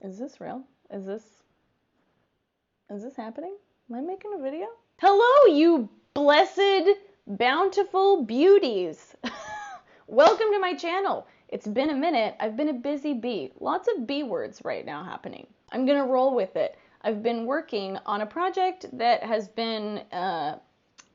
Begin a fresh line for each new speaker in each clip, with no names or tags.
Is this real? Is this happening? Am I making a video? Hello, you blessed, bountiful beauties. Welcome to my channel. It's been a minute. I've been a busy bee. Lots of B words right now happening. I'm gonna roll with it. I've been working on a project that has been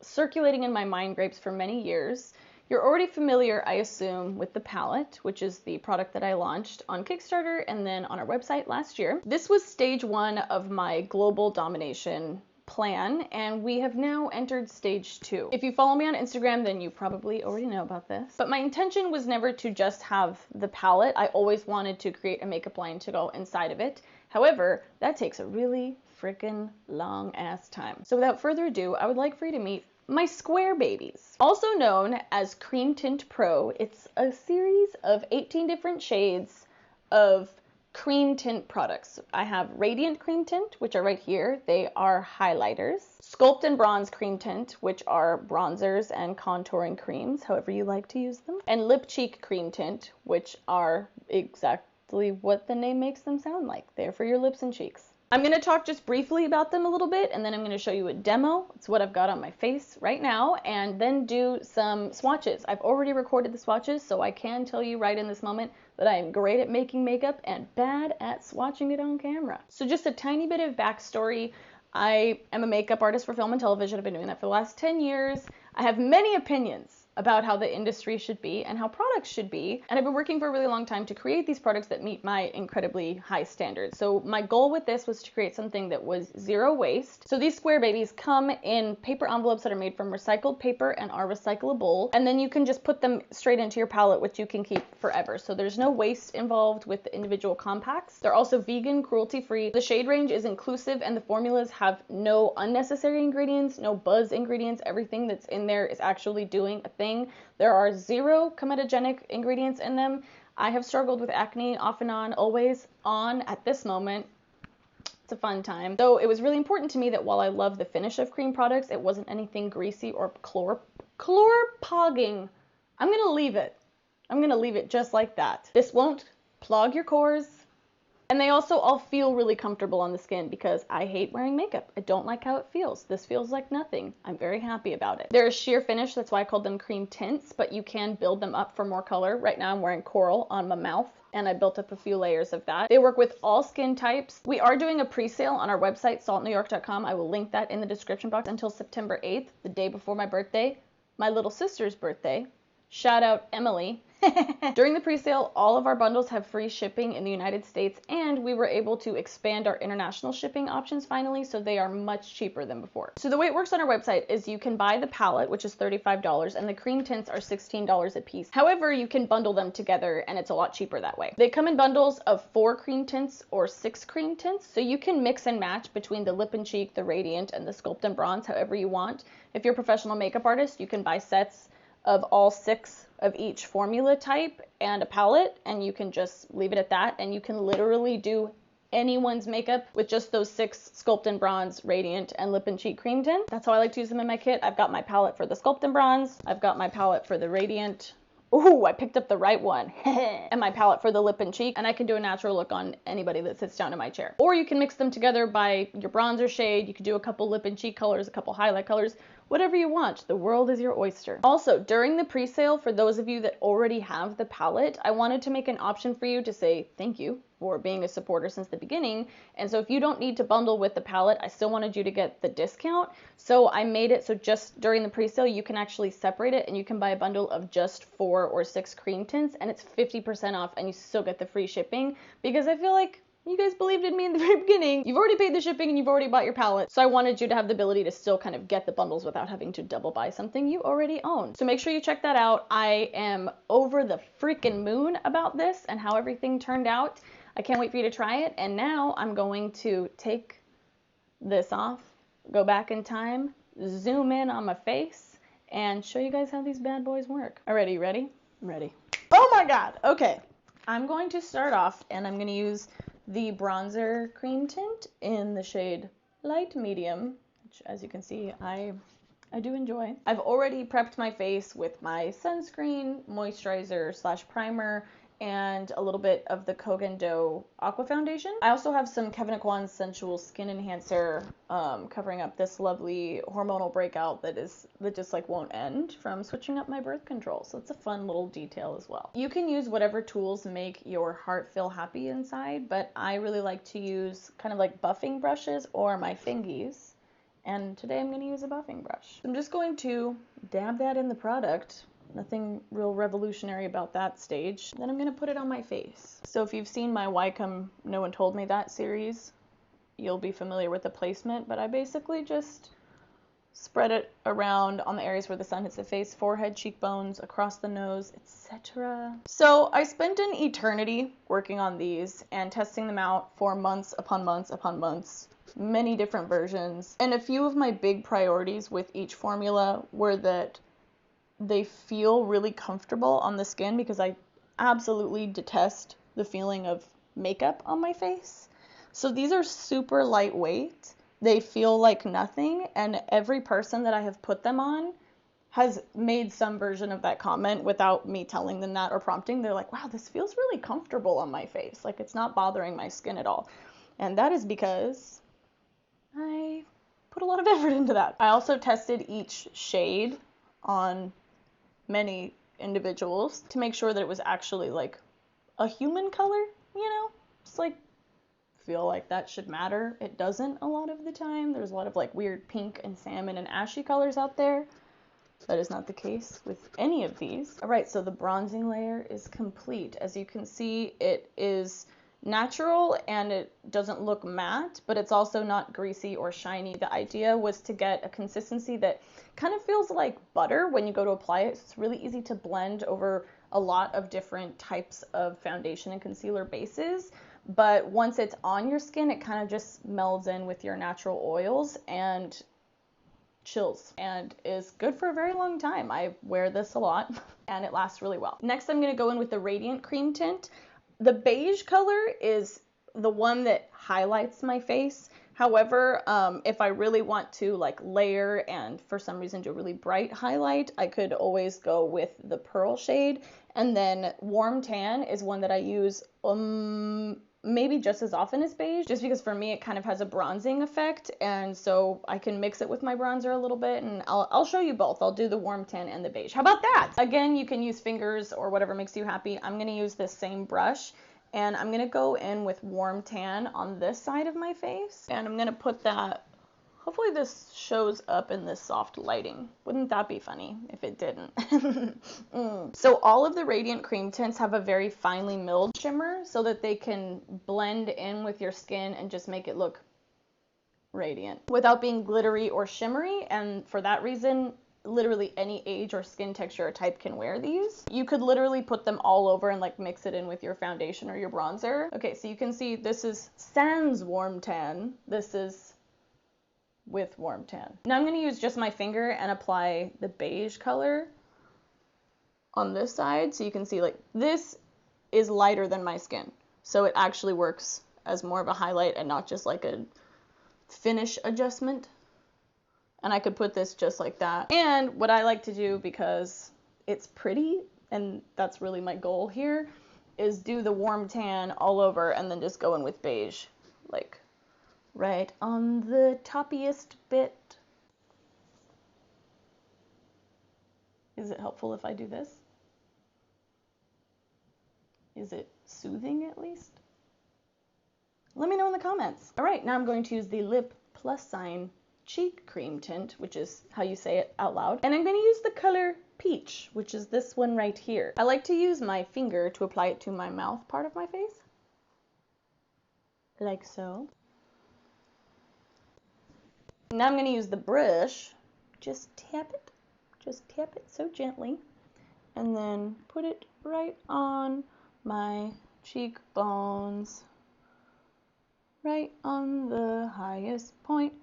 circulating in my mind grapes for many years. You're already familiar, I assume, with the palette, which is the product that I launched on Kickstarter and then on our website last year. This was stage one of my global domination plan, and we have now entered stage two. If you follow me on Instagram, then you probably already know about this. But my intention was never to just have the palette. I always wanted to create a makeup line to go inside of it. However, that takes a really freaking long ass time. So without further ado, I would like for you to meet my square babies. Also known as Cream Tint Pro, it's a series of 18 different shades of cream tint products. I have Radiant Cream Tint, which are right here. They are highlighters. Sculpt and Bronze Cream Tint, which are bronzers and contouring creams, however you like to use them. And Lip Cheek Cream Tint, which are exactly what the name makes them sound like. They're for your lips and cheeks. I'm going to talk just briefly about them a little bit, and then I'm going to show you a demo. It's what I've got on my face right now, and then do some swatches. I've already recorded the swatches, so I can tell you right in this moment that I am great at making makeup and bad at swatching it on camera. So just a tiny bit of backstory. I am a makeup artist for film and television. I've been doing that for the last 10 years. I have many opinions about how the industry should be and how products should be. And I've been working for a really long time to create these products that meet my incredibly high standards. So my goal with this was to create something that was zero waste. So these square babies come in paper envelopes that are made from recycled paper and are recyclable. And then you can just put them straight into your palette, which you can keep forever. So there's no waste involved with the individual compacts. They're also vegan, cruelty-free. The shade range is inclusive and the formulas have no unnecessary ingredients, no buzz ingredients. Everything that's in there is actually doing a thing. There are 0 comedogenic ingredients in them. I have struggled with acne off and on, always on at this moment. It's a fun time. So it was really important to me that while I love the finish of cream products, it wasn't anything greasy or chlorpogging. I'm gonna leave it. I'm gonna leave it just like that. This won't clog your pores. And they also all feel really comfortable on the skin because I hate wearing makeup. I don't like how it feels. This feels like nothing. I'm very happy about it. They're a sheer finish, that's why I called them cream tints, but you can build them up for more color. Right now I'm wearing coral on my mouth, and I built up a few layers of that. They work with all skin types. We are doing a pre-sale on our website, saltnewyork.com. I will link that in the description box until September 8th, the day before my birthday, my little sister's birthday. Shout out Emily. During the pre-sale, all of our bundles have free shipping in the United States, and we were able to expand our international shipping options finally, so they are much cheaper than before. So the way it works on our website is you can buy the palette, which is $35, and the cream tints are $16 a piece. However, you can bundle them together, and it's a lot cheaper that way. They come in bundles of 4 cream tints or 6 cream tints, so you can mix and match between the Lip and Cheek, the Radiant, and the Sculpt and Bronze however you want. If you're a professional makeup artist, you can buy sets of all 6 of each formula type and a palette, and you can just leave it at that, and you can literally do anyone's makeup with just those 6 Sculpt and Bronze, Radiant, and Lip and Cheek cream tint. That's how I like to use them in my kit. I've got my palette for the Sculpt and Bronze, I've got my palette for the Radiant. Ooh, I picked up the right one. And my palette for the Lip and Cheek, and I can do a natural look on anybody that sits down in my chair. Or you can mix them together by your bronzer shade. You could do a couple Lip and Cheek colors, a couple highlight colors, whatever you want. The world is your oyster. Also, during the pre-sale, for those of you that already have the palette, I wanted to make an option for you to say thank you for being a supporter since the beginning. And so if you don't need to bundle with the palette, I still wanted you to get the discount. So I made it so just during the pre-sale, you can actually separate it and you can buy a bundle of just 4 or 6 cream tints, and it's 50% off, and you still get the free shipping, because I feel like you guys believed in me in the very beginning. You've already paid the shipping and you've already bought your palette. So I wanted you to have the ability to still kind of get the bundles without having to double buy something you already own. So make sure you check that out. I am over the freaking moon about this and how everything turned out. I can't wait for you to try it. And now I'm going to take this off, go back in time, zoom in on my face, and show you guys how these bad boys work. Alrighty, ready? I'm ready. Oh my God, okay. I'm going to start off and I'm gonna use the bronzer cream tint in the shade light medium, which as you can see, I do enjoy. I've already prepped my face with my sunscreen, moisturizer / primer, and a little bit of the Kogan Dough Aqua Foundation. I also have some Kevyn Aucoin Sensual Skin Enhancer covering up this lovely hormonal breakout that just like won't end from switching up my birth control. So it's a fun little detail as well. You can use whatever tools make your heart feel happy inside, but I really like to use kind of like buffing brushes or my fingies. And today I'm going to use a buffing brush. I'm just going to dab that in the product. Nothing real revolutionary about that stage. Then I'm going to put it on my face. So if you've seen my Why Come No One Told Me That series, you'll be familiar with the placement, but I basically just spread it around on the areas where the sun hits the face, forehead, cheekbones, across the nose, etc. So I spent an eternity working on these and testing them out for months upon months upon months, many different versions. And a few of my big priorities with each formula were that they feel really comfortable on the skin, because I absolutely detest the feeling of makeup on my face. So these are super lightweight. They feel like nothing, and every person that I have put them on has made some version of that comment without me telling them that or prompting. They're like, wow, this feels really comfortable on my face. Like, it's not bothering my skin at all. And that is because I put a lot of effort into that. I also tested each shade on many individuals to make sure that it was actually like a human color, you know? It's like, feel like that should matter. It doesn't a lot of the time. There's a lot of like weird pink and salmon and ashy colors out there. That is not the case with any of these. All right, so the bronzing layer is complete. As you can see, it is natural and it doesn't look matte, but it's also not greasy or shiny. The idea was to get a consistency that kind of feels like butter when you go to apply it. So it's really easy to blend over a lot of different types of foundation and concealer bases. But once it's on your skin, it kind of just melds in with your natural oils and chills and is good for a very long time. I wear this a lot and it lasts really well. Next, I'm going to go in with the Radiant Cream Tint. The beige color is the one that highlights my face. However, if I really want to like layer and for some reason do a really bright highlight, I could always go with the pearl shade. And then Warm Tan is one that I use maybe just as often as beige, just because for me it kind of has a bronzing effect, and so I can mix it with my bronzer a little bit, and I'll show you both. I'll do the Warm Tan and the beige. How about that? Again, you can use fingers or whatever makes you happy. I'm going to use this same brush, and I'm going to go in with Warm Tan on this side of my face, and I'm going to put that. Hopefully this shows up in this soft lighting. Wouldn't that be funny if it didn't? So all of the Radiant Cream Tints have a very finely milled shimmer so that they can blend in with your skin and just make it look radiant without being glittery or shimmery. And for that reason, literally any age or skin texture or type can wear these. You could literally put them all over and like mix it in with your foundation or your bronzer. Okay, so you can see this is sans Warm Tan. This is with Warm Tan. Now I'm going to use just my finger and apply the beige color on this side, so you can see like this is lighter than my skin, so it actually works as more of a highlight and not just like a finish adjustment. And I could put this just like that. And what I like to do, because it's pretty and that's really my goal here, is do the Warm Tan all over and then just go in with beige, like right on the toppiest bit. Is it helpful if I do this? Is it soothing at least? Let me know in the comments. All right, now I'm going to use the Lip Plus Sign Cheek Cream Tint, which is how you say it out loud. And I'm going to use the color Peach, which is this one right here. I like to use my finger to apply it to my mouth part of my face. Like so. Now I'm going to use the brush. Just tap it so gently, and then put it right on my cheekbones, right on the highest point.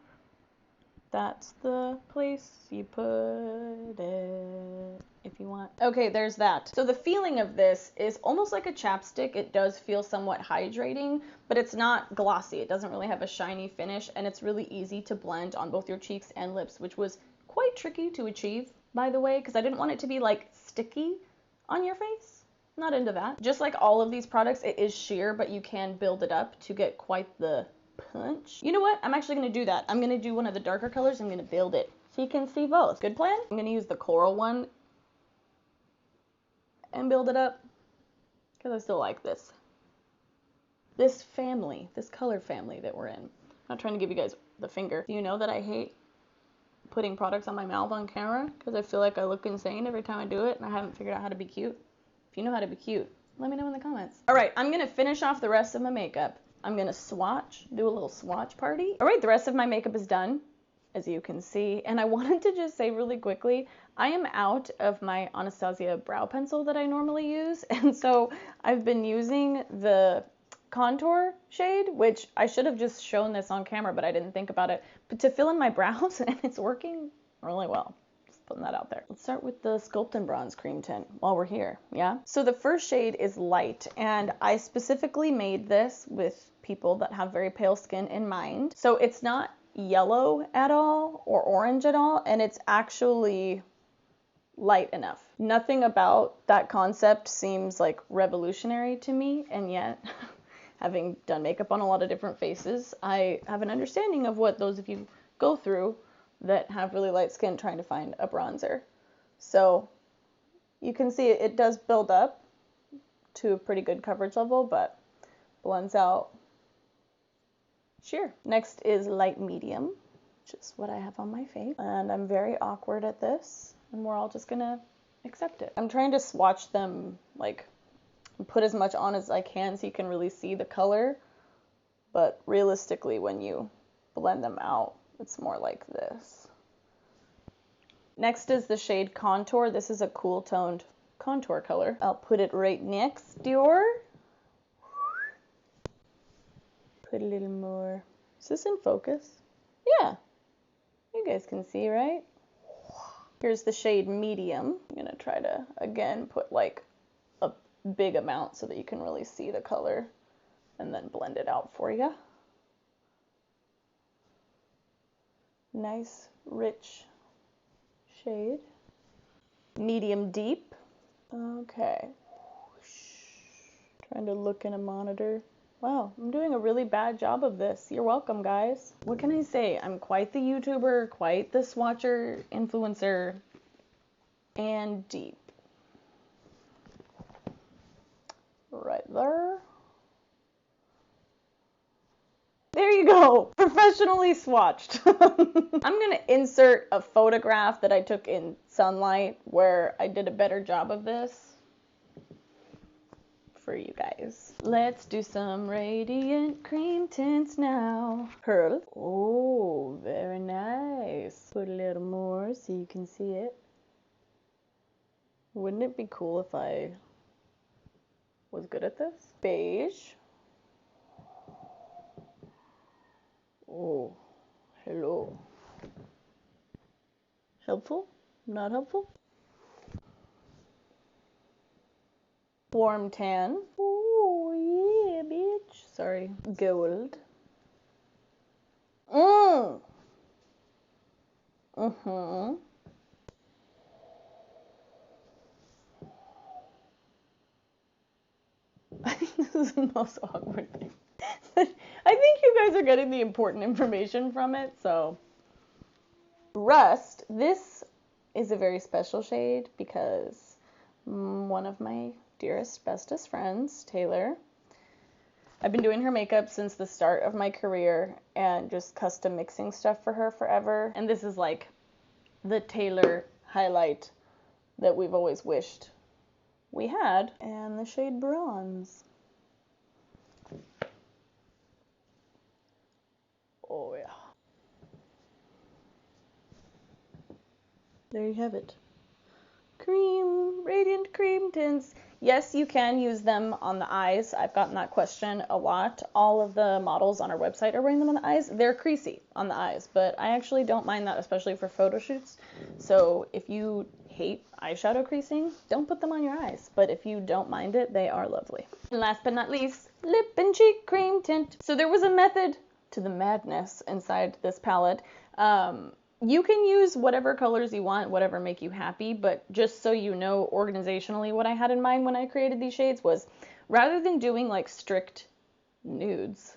That's the place you put it if you want. Okay, there's that. So the feeling of this is almost like a chapstick. It does feel somewhat hydrating, but it's not glossy. It doesn't really have a shiny finish, and it's really easy to blend on both your cheeks and lips, which was quite tricky to achieve, by the way, because I didn't want it to be like sticky on your face. Not into that. Just like all of these products, it is sheer, but you can build it up to get quite the punch. You know what? I'm actually going to do that. I'm going to do one of the darker colors. I'm going to build it so you can see both. Good plan? I'm going to use the coral one and build it up because I still like this. This family, this color family that we're in. I'm not trying to give you guys the finger. Do you know that I hate putting products on my mouth on camera because I feel like I look insane every time I do it and I haven't figured out how to be cute? If you know how to be cute, let me know in the comments. All right, I'm gonna finish off the rest of my makeup. I'm gonna swatch, do a little swatch party. All right, the rest of my makeup is done, as you can see. And I wanted to just say really quickly, I am out of my Anastasia brow pencil that I normally use. And so I've been using the contour shade, which I should have just shown this on camera, but I didn't think about it, but to fill in my brows, and it's working really well. Putting that out there. Let's start with the Sculpt and Bronze Cream Tint while we're here, yeah? So the first shade is light, and I specifically made this with people that have very pale skin in mind. So it's not yellow at all or orange at all, and it's actually light enough. Nothing about that concept seems like revolutionary to me, and yet, having done makeup on a lot of different faces, I have an understanding of what those of you go through that have really light skin trying to find a bronzer. So you can see it does build up to a pretty good coverage level, but blends out sheer. Next is light medium, which is what I have on my face. And I'm very awkward at this, and we're all just gonna accept it. I'm trying to swatch them, like, put as much on as I can so you can really see the color, but realistically when you blend them out, it's more like this. Next is the shade Contour. This is a cool toned contour color. I'll put it right next door. Put a little more. Is this in focus? Yeah. You guys can see, right? Here's the shade Medium. I'm gonna try to, again, put like a big amount so that you can really see the color and then blend it out for you. Nice, rich shade. Medium deep. Okay. Trying to look in a monitor. Wow, I'm doing a really bad job of this. You're welcome, guys. What can I say? I'm quite the YouTuber, quite the swatcher, influencer, and deep. Right there. There you go, professionally swatched. I'm gonna insert a photograph that I took in sunlight where I did a better job of this for you guys. Let's do some radiant cream tints now. Pearl. Oh, very nice. Put a little more so you can see it. Wouldn't it be cool if I was good at this? Beige. Oh, hello. Helpful? Not helpful? Warm tan. Oh, yeah, bitch. Sorry. Gold. Mm-hmm. I think this is the most awkward thing. I think you guys are getting the important information from it, so. Rust. This is a very special shade because one of my dearest, bestest friends, Taylor, I've been doing her makeup since the start of my career and just custom mixing stuff for her forever. And this is like the Taylor highlight that we've always wished we had. And the shade Bronze. Oh yeah. There you have it. Cream, radiant cream tints. Yes, you can use them on the eyes. I've gotten that question a lot. All of the models on our website are wearing them on the eyes. They're creasy on the eyes, but I actually don't mind that, especially for photo shoots. So if you hate eyeshadow creasing, don't put them on your eyes. But if you don't mind it, they are lovely. And last but not least, lip and cheek cream tint. So there was a method to the madness inside this palette. You can use whatever colors you want, whatever make you happy, but just so you know organizationally what I had in mind when I created these shades was rather than doing like strict nudes,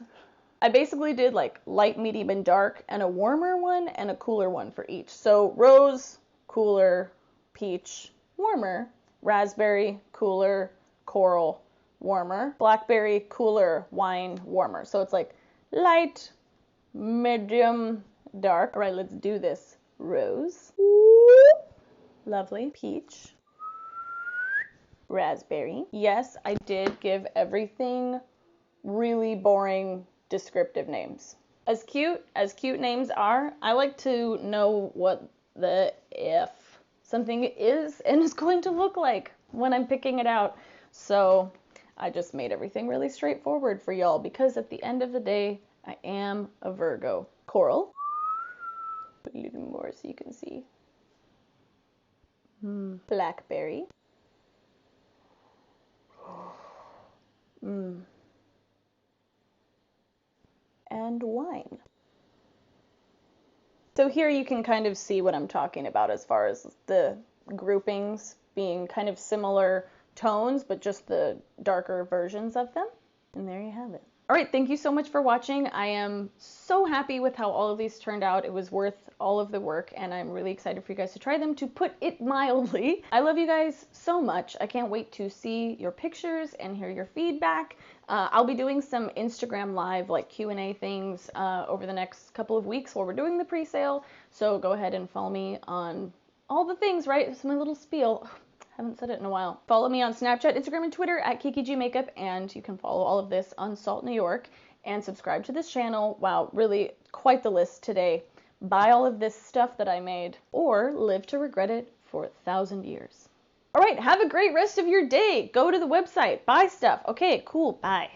I basically did like light, medium, and dark, and a warmer one and a cooler one for each. So rose, cooler, peach, warmer, raspberry, cooler, coral, warmer, blackberry, cooler, wine, warmer. So it's like light, medium, dark. All right, let's do this. Rose, lovely, peach, raspberry. Yes, I did give everything really boring descriptive names. As cute names are, I like to know what the if something is and is going to look like when I'm picking it out. So I just made everything really straightforward for y'all because at the end of the day, I am a Virgo. Coral. Put a little more so you can see. Blackberry. And wine. So here you can kind of see what I'm talking about as far as the groupings being kind of similar tones, but just the darker versions of them. And there you have it. All right, thank you so much for watching. I am so happy with how all of these turned out. It was worth all of the work, and I'm really excited for you guys to try them, to put it mildly. I love you guys so much. I can't wait to see your pictures and hear your feedback. I'll be doing some Instagram live like Q&A things over the next couple of weeks while we're doing the pre-sale. So go ahead and follow me on all the things, right? It's my little spiel. Haven't said it in a while. Follow me on Snapchat, Instagram, and Twitter at Kiki Makeup, and you can follow all of this on Salt New York and subscribe to this channel. Wow, really quite the list today. Buy all of this stuff that I made or live to regret it for 1,000 years. All right, have a great rest of your day. Go to the website, buy stuff. Okay, cool, bye.